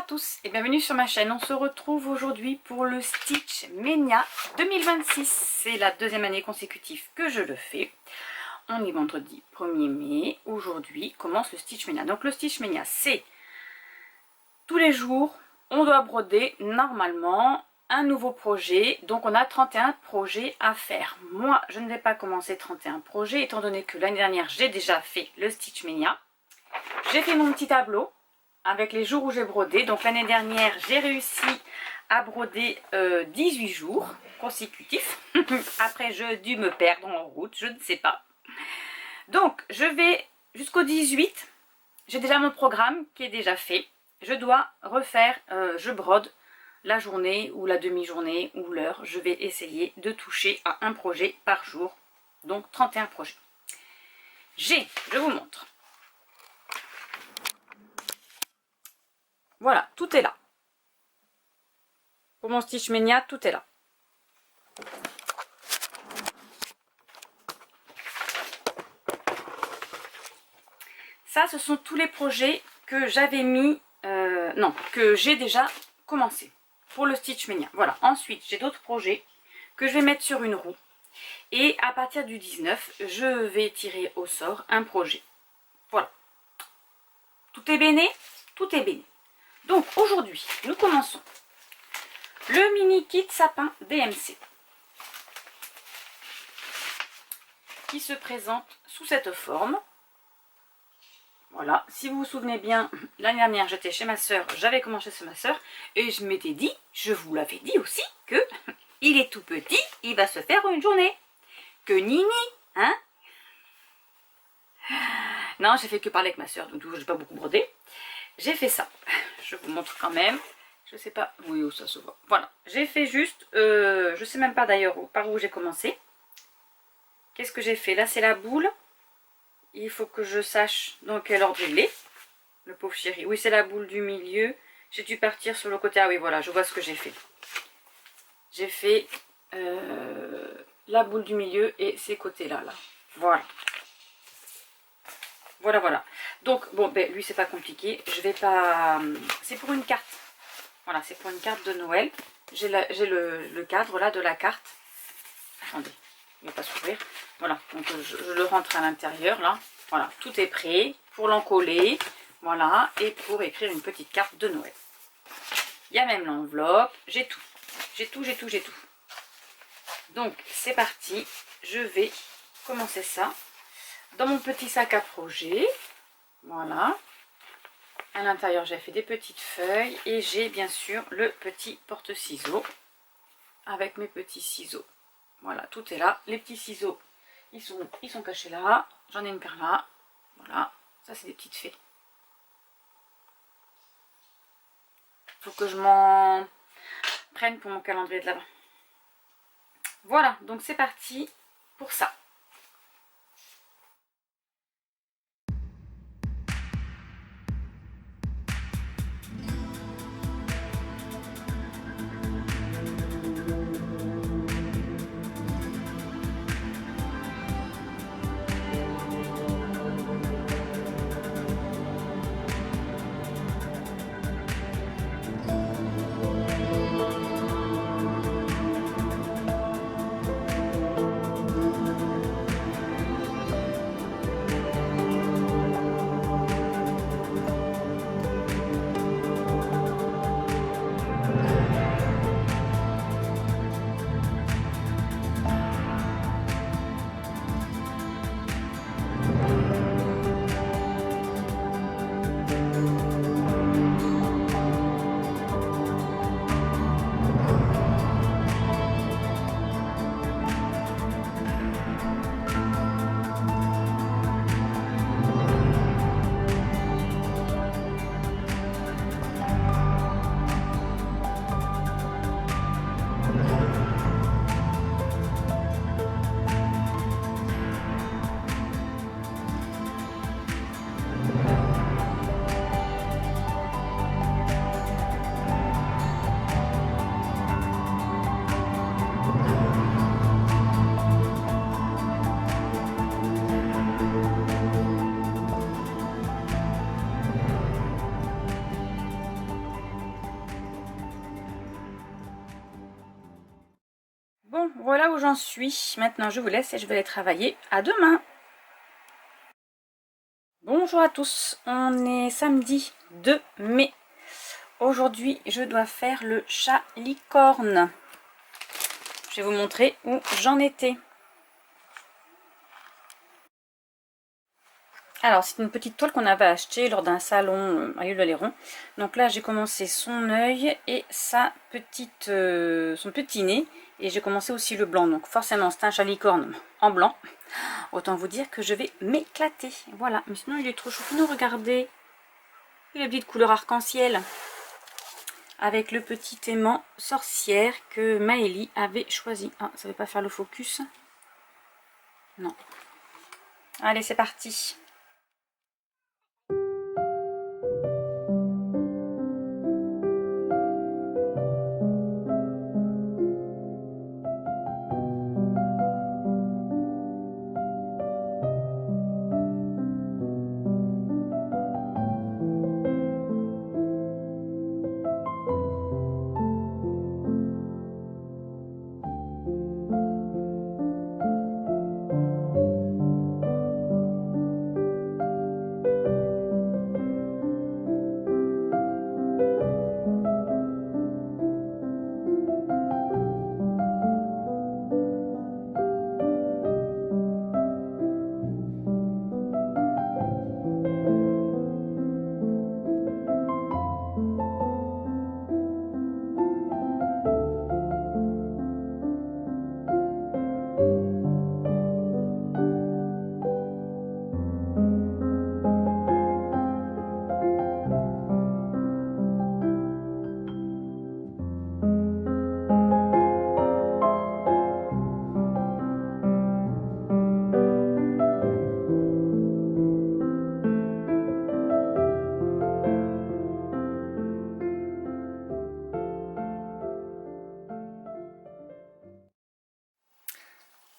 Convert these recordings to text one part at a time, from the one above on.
à tous et bienvenue sur ma chaîne. On se retrouve aujourd'hui pour le Stitch Mania 2026. C'est la deuxième année consécutive que je le fais. On est vendredi 1er mai. Aujourd'hui commence le Stitch Mania. Donc le Stitch Mania, c'est tous les jours, on doit broder normalement un nouveau projet. Donc on a 31 projets à faire. Moi, je ne vais pas commencer 31 projets étant donné que l'année dernière, j'ai déjà fait le Stitch Mania. J'ai fait mon petit tableau avec les jours où j'ai brodé. Donc l'année dernière, j'ai réussi à broder 18 jours consécutifs. Après, j'ai dû me perdre en route, je ne sais pas. Donc, je vais jusqu'au 18. J'ai déjà mon programme qui est déjà fait. Je dois refaire, je brode la journée ou la demi-journée ou l'heure. Je vais essayer de toucher à un projet par jour. Donc 31 projets. Je vous montre. Voilà, tout est là. Pour mon Stitch Mania, tout est là. Ça, ce sont tous les projets que j'avais mis, que j'ai déjà commencé pour le Stitch Mania. Voilà, ensuite, j'ai d'autres projets que je vais mettre sur une roue. Et à partir du 19, je vais tirer au sort un projet. Voilà. Tout est béné? Tout est béné. Donc aujourd'hui, nous commençons le mini kit sapin DMC qui se présente sous cette forme. Voilà, si vous vous souvenez bien, l'année dernière j'étais chez ma soeur, j'avais commencé chez ma soeur et je m'étais dit, je vous l'avais dit aussi, que il est tout petit, il va se faire une journée. Que nini, hein? Non, j'ai fait que parler avec ma soeur, donc je n'ai pas beaucoup brodé. J'ai fait ça. Je vous montre quand même. Je sais pas. Oui, ça se voit. Voilà. J'ai fait juste. Je sais même pas d'ailleurs par où j'ai commencé. Qu'est-ce que j'ai fait? Là, c'est la boule. Il faut que je sache dans quel ordre il est. Le pauvre chéri. Oui, c'est la boule du milieu. J'ai dû partir sur le côté. Ah oui, voilà. Je vois ce que j'ai fait. J'ai fait la boule du milieu et ces côtés-là. Là. Voilà. Voilà, voilà. Donc, bon, ben, lui, c'est pas compliqué. Je vais pas... C'est pour une carte. Voilà, c'est pour une carte de Noël. J'ai le cadre, là, de la carte. Attendez, il ne va pas s'ouvrir. Voilà, donc je le rentre à l'intérieur, là. Voilà, tout est prêt pour l'encoller. Voilà, et pour écrire une petite carte de Noël. Il y a même l'enveloppe. J'ai tout. J'ai tout, j'ai tout, j'ai tout. Donc, c'est parti. Je vais commencer ça. Dans mon petit sac à projet, voilà, à l'intérieur j'ai fait des petites feuilles et j'ai bien sûr le petit porte-ciseaux avec mes petits ciseaux. Voilà, tout est là. Les petits ciseaux, ils sont cachés là. J'en ai une paire là. Voilà, ça c'est des petites fées. Faut que je m'en prenne pour mon calendrier de l'Avent. Voilà, donc c'est parti pour ça. Voilà où j'en suis. Maintenant, je vous laisse et je vais aller travailler. À demain. Bonjour à tous. On est samedi 2 mai. Aujourd'hui, je dois faire le chat licorne. Je vais vous montrer où j'en étais. Alors, c'est une petite toile qu'on avait achetée lors d'un salon à l'île de Léron. Donc là, j'ai commencé son œil et sa petite, son petit nez. Et j'ai commencé aussi le blanc. Donc forcément, c'est un chat licorne en blanc. Autant vous dire que je vais m'éclater. Voilà. Mais sinon, il est trop choupinou. Regardez. Il a des petites couleurs arc-en-ciel. Avec le petit aimant sorcière que Maëlie avait choisi. Ah, ça ne va pas faire le focus. Non. Allez, c'est parti.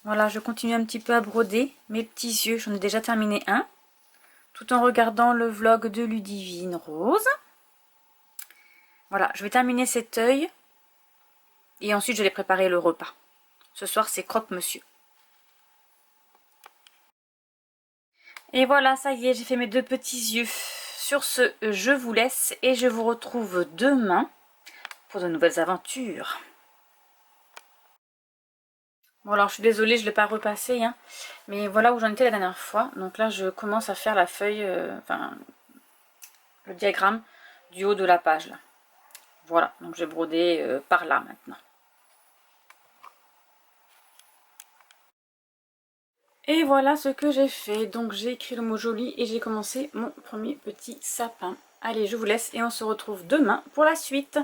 Voilà, je continue un petit peu à broder mes petits yeux. J'en ai déjà terminé un. Tout en regardant le vlog de Ludivine Rose. Voilà, je vais terminer cet œil. Et ensuite, je vais préparer le repas. Ce soir, c'est croque-monsieur. Et voilà, ça y est, j'ai fait mes deux petits yeux. Sur ce, je vous laisse et je vous retrouve demain pour de nouvelles aventures. Bon alors je suis désolée, je ne l'ai pas repassé, hein, mais voilà où j'en étais la dernière fois. Donc là je commence à faire la feuille, enfin le diagramme du haut de la page là. Voilà, donc j'ai brodé par là maintenant. Et voilà ce que j'ai fait. Donc j'ai écrit le mot joli et j'ai commencé mon premier petit sapin. Allez, je vous laisse et on se retrouve demain pour la suite.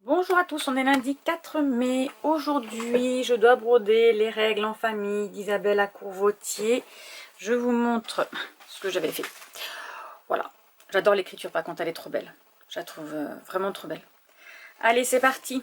Bonjour à tous, on est lundi 4 mai. Aujourd'hui, je dois broder les règles en famille d'Isabelle à Courvotier. Je vous montre ce que j'avais fait. Voilà, j'adore l'écriture par contre, elle est trop belle. Je la trouve vraiment trop belle. Allez, c'est parti.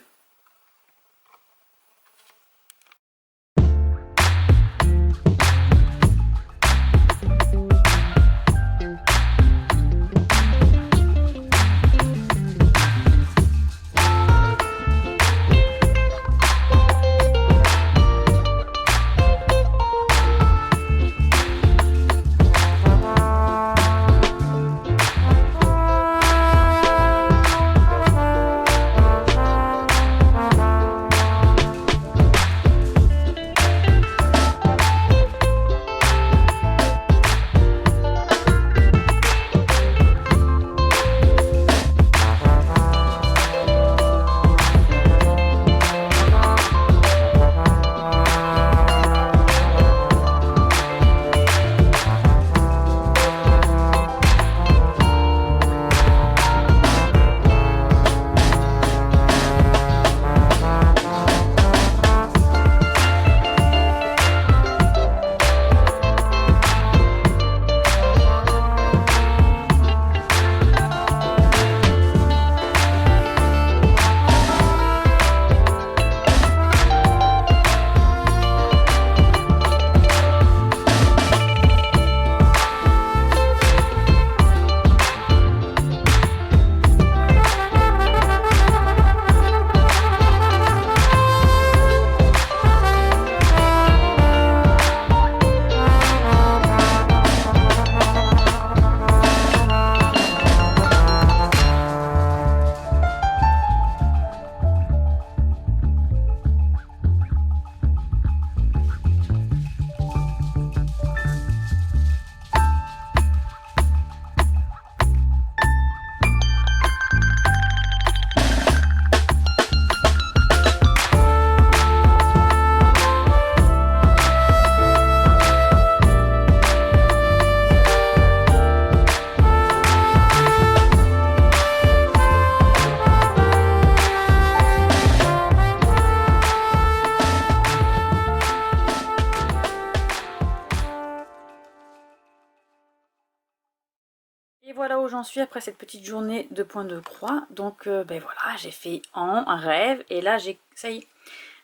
voilà où j'en suis après cette petite journée de point de croix. Donc ben voilà, j'ai fait un rêve et là j'ai, ça y est,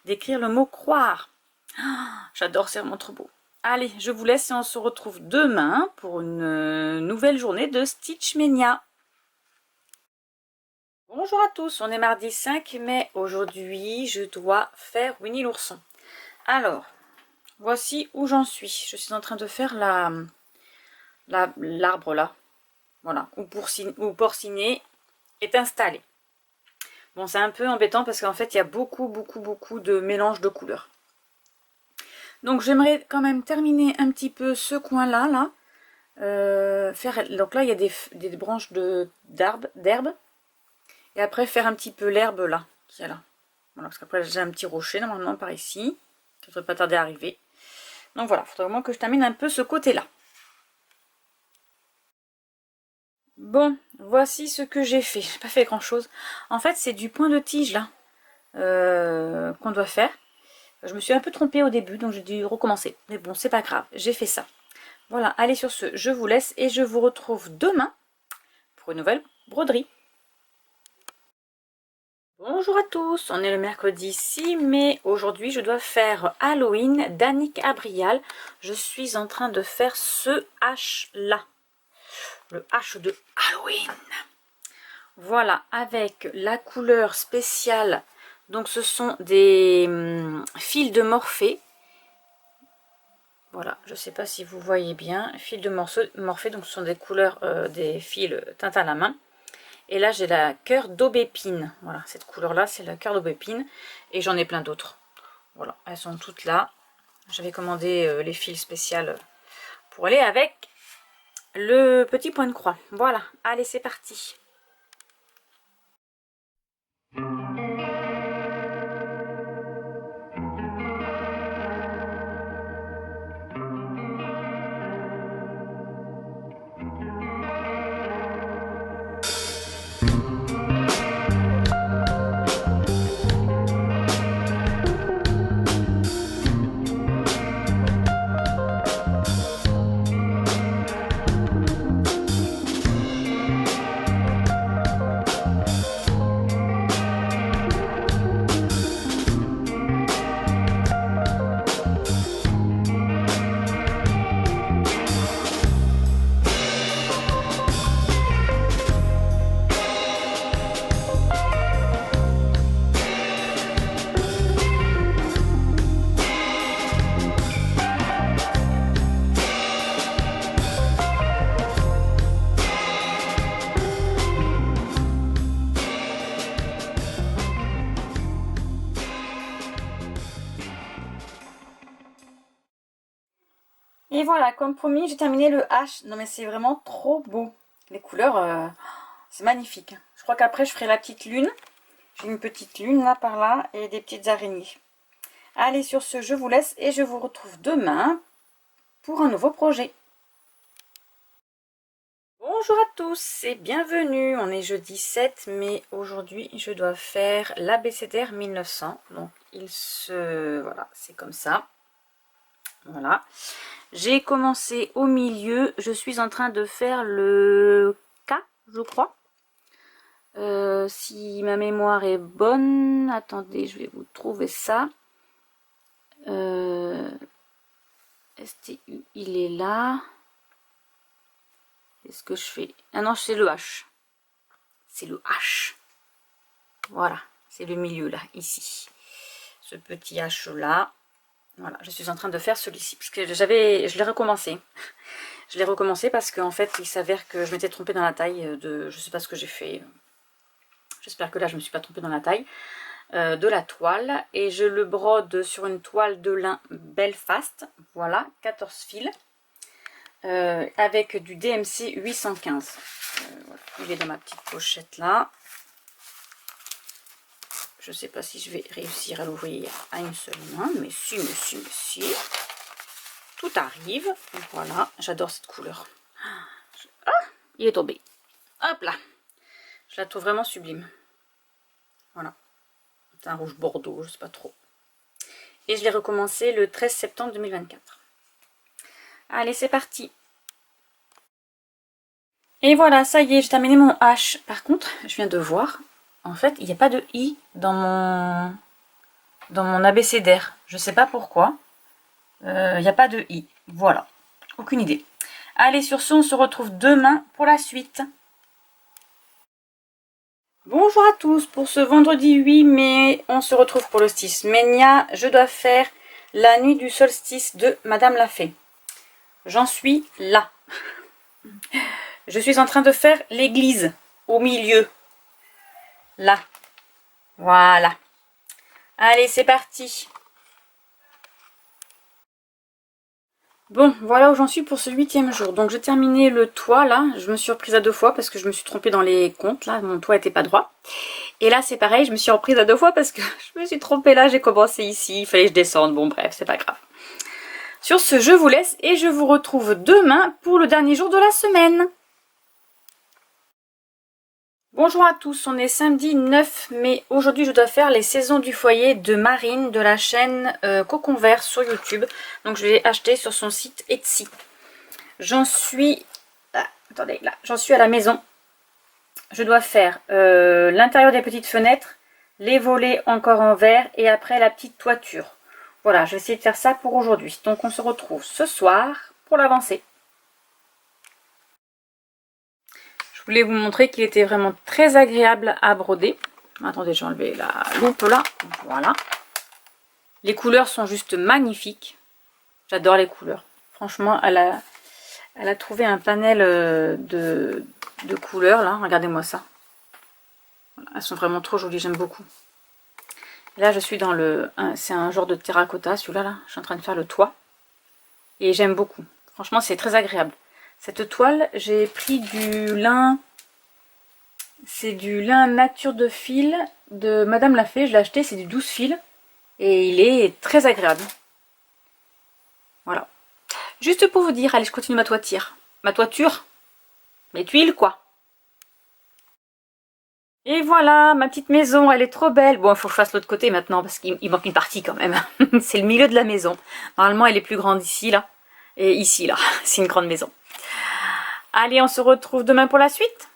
d'écrire le mot croire. Ah, j'adore, c'est vraiment trop beau. Allez, je vous laisse et on se retrouve demain pour une nouvelle journée de Stitch Mania. Bonjour à tous, on est mardi 5 mai. Aujourd'hui, je dois faire Winnie l'ourson. Alors, voici où j'en suis. Je suis en train de faire l'arbre là. Voilà, où Porcinet est installé. Bon, c'est un peu embêtant parce qu'en fait, il y a beaucoup de mélange de couleurs. Donc, j'aimerais quand même terminer un petit peu ce coin-là, là. Donc là, il y a des branches d'herbe. Et après, faire un petit peu l'herbe là, qui est là. Voilà, parce qu'après, j'ai un petit rocher normalement par ici, qui ne devrait pas tarder à arriver. Donc voilà, il faudrait vraiment que je termine un peu ce côté-là. Bon, voici ce que j'ai fait. J'ai pas fait grand-chose. En fait, c'est du point de tige là qu'on doit faire. Je me suis un peu trompée au début, donc j'ai dû recommencer. Mais bon, c'est pas grave, j'ai fait ça. Voilà, allez sur ce, je vous laisse et je vous retrouve demain pour une nouvelle broderie. Bonjour à tous, on est le mercredi 6 mai. Aujourd'hui, je dois faire Halloween d'Annick Abrial. Je suis en train de faire ce H-là. Le H de Halloween. Voilà, avec la couleur spéciale. Donc, ce sont des fils de Morphée. Voilà, je ne sais pas si vous voyez bien. Fils de Morphée, donc ce sont des couleurs, des fils teintes à la main. Et là, j'ai la cœur d'aubépine. Voilà, cette couleur-là, c'est la cœur d'aubépine. Et j'en ai plein d'autres. Voilà, elles sont toutes là. J'avais commandé les fils spéciales pour aller avec le petit point de croix. Voilà, allez, c'est parti. Et voilà, comme promis, j'ai terminé le H. Non mais c'est vraiment trop beau. Les couleurs, c'est magnifique. Je crois qu'après, je ferai la petite lune. J'ai une petite lune là par là et des petites araignées. Allez, sur ce, je vous laisse et je vous retrouve demain pour un nouveau projet. Bonjour à tous et bienvenue. On est jeudi 7 mai. Aujourd'hui, je dois faire l'abécédaire 1900. Donc, voilà, c'est comme ça. Voilà. J'ai commencé au milieu. Je suis en train de faire le K, je crois. Si ma mémoire est bonne, attendez, je vais vous trouver ça. STU, il est là. Qu'est-ce que je fais? Ah non, c'est le H. C'est le H. Voilà, c'est le milieu là, ici. Ce petit H là. Voilà, je suis en train de faire celui-ci. Parce que je l'ai recommencé. Je l'ai recommencé parce qu'en fait, il s'avère que je m'étais trompée dans la taille de... Je sais pas ce que j'ai fait. J'espère que là, je ne me suis pas trompée dans la taille. De la toile. Et je le brode sur une toile de lin Belfast. Voilà, 14 fils. Avec du DMC 815. Voilà, il est dans ma petite pochette là. Je ne sais pas si je vais réussir à l'ouvrir à une seule main, mais si. Tout arrive. Voilà, j'adore cette couleur. Ah, il est tombé. Hop là. Je la trouve vraiment sublime. Voilà. C'est un rouge bordeaux, je ne sais pas trop. Et je l'ai recommencé le 13 septembre 2024. Allez, c'est parti. Et voilà, ça y est, j'ai terminé mon H. Par contre, je viens de voir, en fait, il n'y a pas de I dans mon abécédaire. Je sais pas pourquoi. Il n'y a pas de I. Voilà. Aucune idée. Allez, sur ce, on se retrouve demain pour la suite. Bonjour à tous, pour ce vendredi 8 mai, on se retrouve pour le Stitch Mania. Je dois faire la nuit du solstice de Madame la Fée. J'en suis là. Je suis en train de faire l'église au milieu. Là. Voilà. Allez, c'est parti. Bon, voilà où j'en suis pour ce 8e jour. Donc j'ai terminé le toit là. Je me suis reprise à 2 fois parce que je me suis trompée dans les comptes. Là, mon toit n'était pas droit. Et là, c'est pareil, je me suis reprise à 2 fois parce que je me suis trompée là. J'ai commencé ici, il fallait que je descende. Bon, bref, c'est pas grave. Sur ce, je vous laisse et je vous retrouve demain pour le dernier jour de la semaine. Bonjour à tous, on est samedi 9 mai. Aujourd'hui, je dois faire les saisons du foyer de Marine de la chaîne Cocon Vert sur YouTube. Donc, je l'ai acheté sur son site Etsy. J'en suis... Ah, attendez, là. J'en suis à la maison. Je dois faire l'intérieur des petites fenêtres, les volets encore en verre et après la petite toiture. Voilà, je vais essayer de faire ça pour aujourd'hui. Donc, on se retrouve ce soir pour l'avancée. Je voulais vous montrer qu'il était vraiment très agréable à broder. Attendez, j'ai enlevé la loupe là. Voilà. Les couleurs sont juste magnifiques. J'adore les couleurs. Franchement, elle a trouvé un panel de couleurs là. Regardez-moi ça. Voilà, elles sont vraiment trop jolies, j'aime beaucoup. Là, je suis dans c'est un genre de terracotta, celui-là. Là. Je suis en train de faire le toit. Et j'aime beaucoup. Franchement, c'est très agréable. Cette toile, j'ai pris du lin. C'est du lin nature de fil de Madame la Fée. Je l'ai acheté, c'est du 12 fils. Et il est très agréable. Voilà. Juste pour vous dire, allez, je continue ma toiture. Ma toiture. Mes tuiles, quoi. Et voilà, ma petite maison, elle est trop belle. Bon, il faut que je fasse l'autre côté maintenant, parce qu'il manque une partie quand même. C'est le milieu de la maison. Normalement, elle est plus grande ici, là. Et ici, là. C'est une grande maison. Allez, on se retrouve demain pour la suite.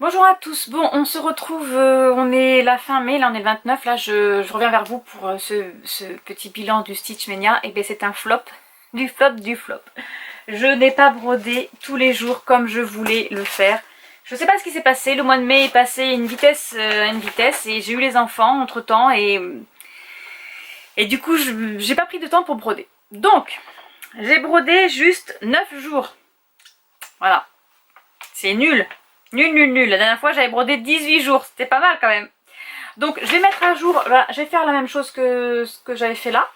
Bonjour à tous, bon on se retrouve, on est la fin mai, là on est le 29, là je reviens vers vous pour ce petit bilan du Stitch Mania, et bien c'est un flop, du flop, du flop. Je n'ai pas brodé tous les jours comme je voulais le faire. Je sais pas ce qui s'est passé, le mois de mai est passé à une vitesse et j'ai eu les enfants entre temps et du coup j'ai pas pris de temps pour broder. Donc j'ai brodé juste 9 jours, voilà, c'est nul. Nul, nul, nul. La dernière fois, j'avais brodé 18 jours. C'était pas mal quand même. Donc, je vais mettre à jour. Voilà, je vais faire la même chose que ce que j'avais fait là.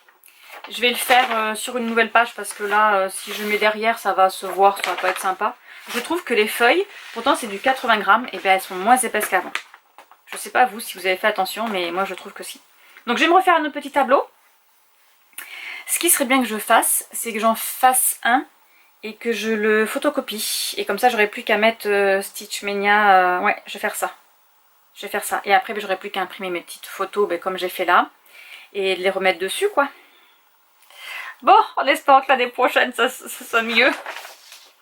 Je vais le faire sur une nouvelle page parce que là, si je mets derrière, ça va se voir. Ça va pas être sympa. Je trouve que les feuilles, pourtant c'est du 80 grammes, et bien elles sont moins épaisses qu'avant. Je sais pas vous si vous avez fait attention, mais moi je trouve que si. Donc, je vais me refaire un autre petit tableau. Ce qui serait bien que je fasse, c'est que j'en fasse un. Et que je le photocopie. Et comme ça, j'aurai plus qu'à mettre Stitch Mania. Ouais, je vais faire ça. Je vais faire ça. Et après, j'aurai plus qu'à imprimer mes petites photos comme j'ai fait là. Et de les remettre dessus, quoi. Bon, en espérant que l'année prochaine, ça soit mieux.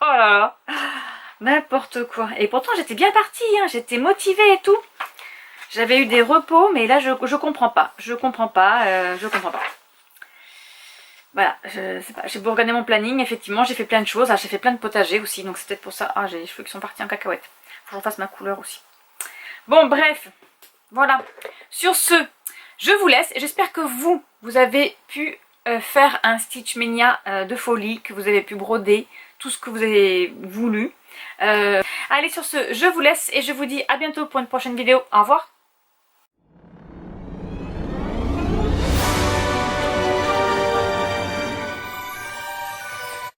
Oh là là. N'importe quoi. Et pourtant, j'étais bien partie. Hein. J'étais motivée et tout. J'avais eu des repos, mais là, je comprends pas. Je comprends pas. Je comprends pas. Voilà, je sais pas, j'ai beau regarder mon planning, effectivement j'ai fait plein de choses, j'ai fait plein de potagers aussi, donc c'est peut-être pour ça. Ah, j'ai les cheveux qui sont partis en cacahuète. Faut que je fasse ma couleur aussi. Bon, bref, voilà. Sur ce, je vous laisse. J'espère que vous avez pu faire un Stitch Mania de folie, que vous avez pu broder tout ce que vous avez voulu. Allez, sur ce, je vous laisse et je vous dis à bientôt pour une prochaine vidéo. Au revoir.